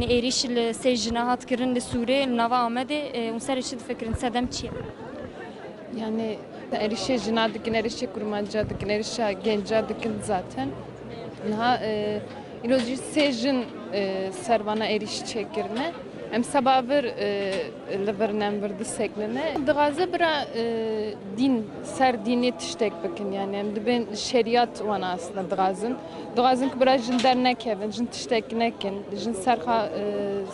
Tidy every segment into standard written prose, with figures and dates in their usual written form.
êrîş li sê jina hat kirin li Sûrê li nava Amedê û serê çi difikirin sedem çi ye? Yani erişe jina dikin, erişe kurmaca dikin, erişe genca dikin zaten. Naha iloji sejin servana eriş çekirne. Em sababır livernem verdi sekline. Dıgazı bira din ser dini tiştek bikin yani. Em de ben şeriat wana aslında dıgazın. Dıgazın ki bira jin dernek evin, jin tiştek nekin, jin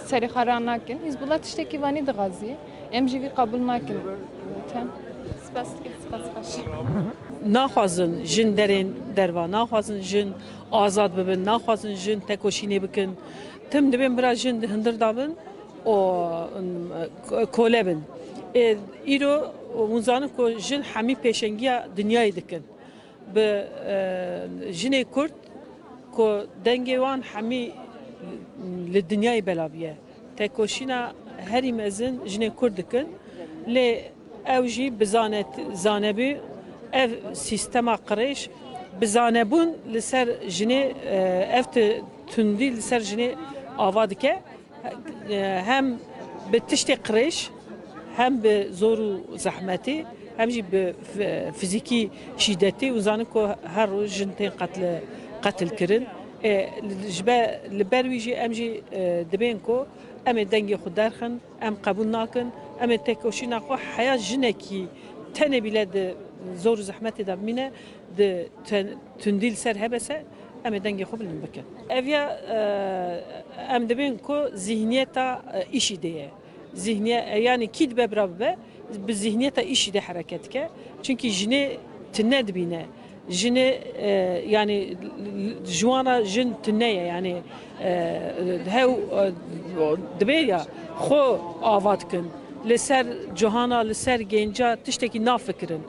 seri xaran nakin. Hizbullah tişteki vani dıgazı. Em jivi kabul nakin. Zaten. Spas baş. naxwazin jin derên derva naxwazin jin azad bibin naxwazin jin tekoşînê bikin tim dibên bira jin hindir dabin û kole bin îro hûn zanin ku jin hemî pêşengiya dinyayê dikin bi jinê Kurd ku dengê wan hemî li dinyayê belaviye tekoşîna herî mezin jinê Kurd dikin lê ew jî bizanebî ev sistema qirêj bizanebûn li ser jinê ev tundî li ser jinê ava dike hem bi tiştê qirêj hem bi zor û zehmetê hem jî bi fizîkî şîddetê û zanin ku her roj jin tên qetil kirin li ber wî jî em jî dibên ku em ê dengê xwe derxin em qebûl nakin em ê tekoşîna xwe heya jinekî tenê bîle di zor û zehmetê de bimîne di tundî li ser hebese em ê dengê xwe bilind bikin. Ev ya em dibên ku zihniyeta îşî de ye. Yani kî dibe bira bibe bi zihniyeta îşî de hereket dike. Çünkü jinê tune dibîne. Jinê yani jwana jin tune ye yani hew dibe ya xwe ava dikin. Li ser cihana, li ser genca tiştekî nafikirin.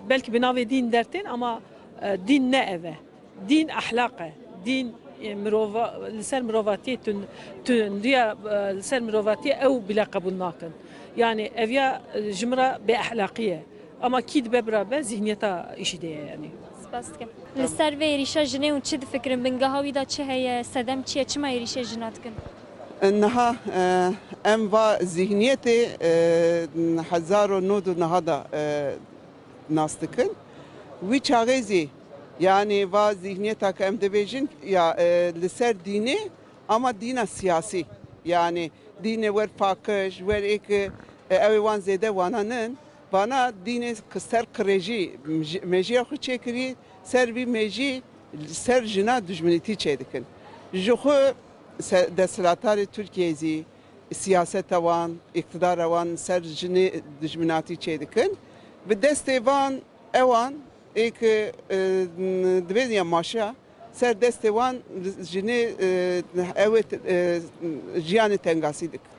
Belki bi navê dîn dertên ama dîn ne ev e. Dîn ahlaq e. Dîn li ser mirovatiyê tundiya li ser mirovatiyê ew bile qebûl nakin. Yani ev ya ji min re bêahlaqî ye. Ama kî dibe bira be zihniyeta îşî de ye yani. Spas dikim. Li ser vê êrîşa jinê û çi difikirin bingeha wî da çi heye sedem çi ye çima êrîşa jina dikin? Niha em va zihniyetê 1909 niha da nas dikin. Wî çaxê zî yani va zihniyeta ke em dibêjin ya li ser dînê ama dîna siyasî. Yani dînê wer paqij wer êkê ew ê wan zêde wananin bana dînê ser qirêjî mêjiya xwe çêkirî ser vî mêjî ser jina dijminîtî çê dikin. Ji xwe desthilatlarê Türkiye zî siyaseta wan, iktidara wan ser jinê dijminatî çê dikin. Bi destê van ewan êkê divê ya maşa ser destê wan jinê ew jiyanê tengasî dikin.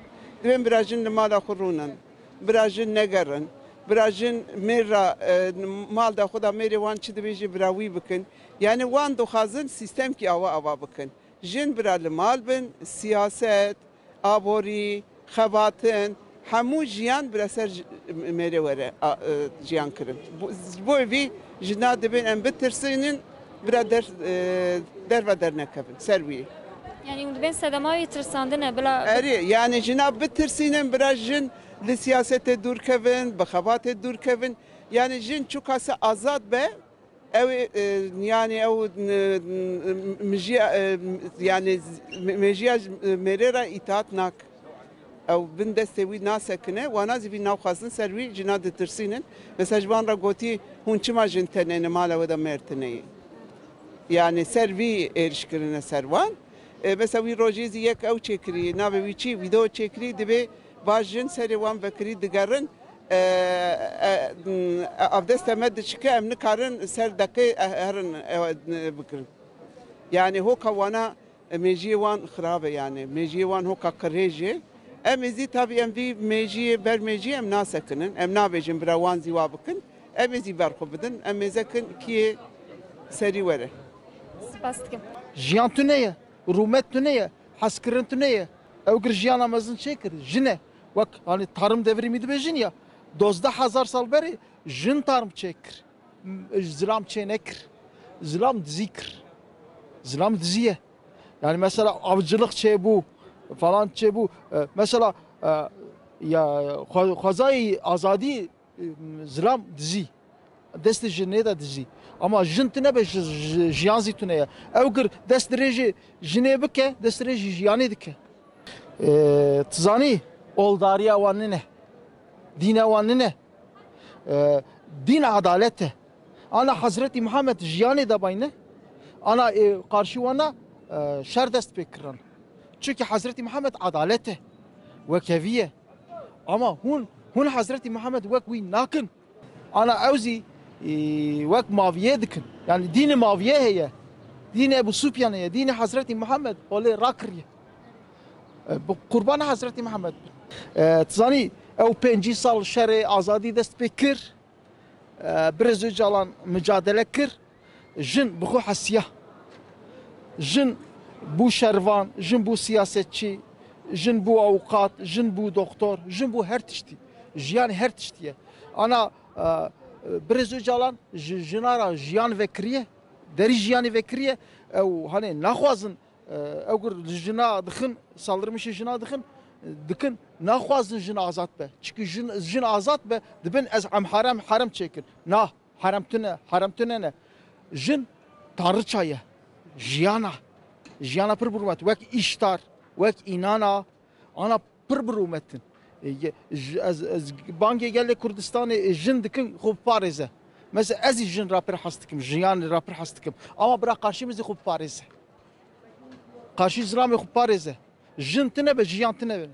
Divên bira jin li mala xwe rûnin, bira jin negerin, bira jin mêra mal da xwe da mêrê wan çi dibêje bira wî bikin. Yani wan dixwazin sîstemkî ava bikin. Jin bira li mal bin, siyaset, aborî, xebatin, hemû jiyan bira ser mêrê were jiyan kirin. Bo vî jina dibên em bitirsînin bira derve dernekevin ser wî. Yani dibên sedema wî tirsandine bila Erê yani jina bitirsînin bira jin li siyasetê dûr kevin, bi xebatê dûr kevin. Yani jin çû kase azad be ew yani ew yani mejiya mêrê re îtaat nak. Ew bin destê wî nasekine wana zî vî navxwazin ser wî jina ditirsînin. Mesela ji wan re gotî hûn çima jin tenê mala we de mêrtineyê. Yani ser wî êrişkirine ser wan. Mesela wî rojê zî yek ew çêkirî navê wî çi vîdeo çêkirî dibe baş jin serê wan vekirî digerin avdesta me diçike em nikarin ser dekê herin bikirin. Yani hoka wana mêjiyê wan xirab e yani mêjiyê wan hoka qirêjê em ê zî tabii em vî mêjiyê ber mêjiyê em nasekinin em nabêjin bira wan zî wa bikin em ê zî berxwe bidin em ê zekin kiyê serî were. spas dikim. Jiyan tune ye, rûmet tune ye, hezkirin tune ye. Ew gir jiyana mezin çêkir, jin e. Wek hani tarım devrî mî dibêjin ya, 12,000 sal berê jin tarım çêkir. Zilam çê nekir. Zilam dizî kir. Zilam diziye. Yani mesela avcılık bu falan bu. Mesela ya Xwezayê azadî zilam dizî. Dest jinê de dizî. Ama jin tune be jiyan zî tune ye. Ew gir dest dirêjê jinê bike, dest dirêjî jiyanê dike. Tizanî oldariya wan ne? Dîna wan ne? Din adalet e. Ana Hazreti Muhammed jiyanê de bayne. Ana karşı wana şer dest pê kirin. Çünkü Hazreti Muhammed adalet e. Wekeviye. Ama hun Hazreti Muhammed wek wî nakin. Ana evzî wek maviye dikin. Yani dini maviye heye. Dini Ebu Süfyan heye. Dini Hazreti Muhammed olê rakiriye. Kurban Hazreti Muhammed. Tizanî ew 5 sal şerê azadî dest pê kir. Biraz öcalan mücadele kir. Jin bixwe hesiya. Jin bû şervan, jin bû siyasetçi, jin bû avukat, jin bû doktor, jin bû her tiştî. Jiyan her tiştî. Ana biraz öcalan jinara jiyan vekiriye. Derî jiyanê vekiriye. Ew hani naxwazin ew gir jina dixin saldırmışı jina dikin naxwazin jin azad be. Çünkü jin azad be dibin ez em harem çekin. Na harem tune ne? Jin tanrıça ye. Jiyana pir birûmet. Wek îştar, wek înana, ana pir birûmetin. Ez bangê gelê Kurdistanê jin dikin xwe parêze. Mesela ez jin ra pir hes dikim, jiyan ra pir hes dikim. Ama bira karşımızı xwe parêze. Karşı zilamê xwe parêze. Jin tune be, jiyan tune be.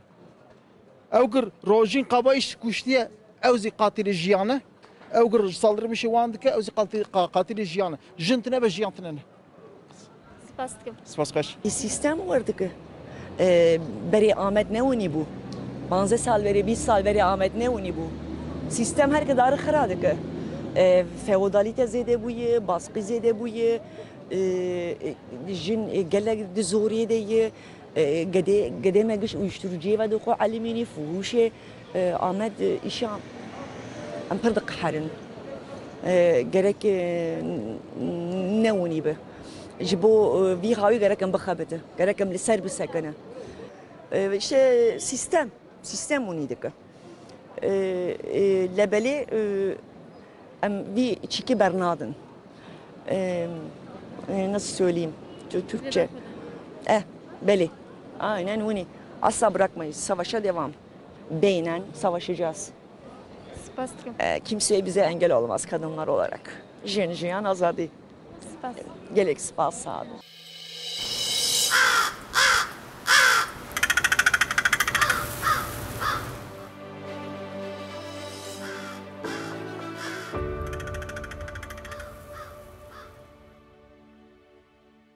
Ew gir rojîn qabayî kuştiye, ew zî qatilê jiyan e. Ew gir saldırmışı wan dike, ew zî qatilê jiyan e. Jin tune be, jiyan tune ne. Spas dikim. Spas kaç. Sistem vardı ki. Beri Ahmet ne uni bu? 15 sal veri, 20 sal veri Ahmet ne uni bu? Sistem her kadar xaradı ki. Feodalite zede buye, baskı zede buye, jin gelek de zoriye de gede megiş uyuşturucuya ve de ko alimini fuhuşe Ahmet işe am pırdık harin. Gerek ne uni be? Jibo vi havi gerekem bakabete, gerekem liser bir sekene. İşte sistem unidik. Lebeli vi çiki bernadın. Nasıl söyleyeyim? Türkçe. Beli. Aynen uni. Asla bırakmayız. Savaşa devam. Beynen savaşacağız. Spas dikim. Kimseye bize engel olmaz kadınlar olarak. Jiyan azadi. Spas. Gelek spas sağ olun.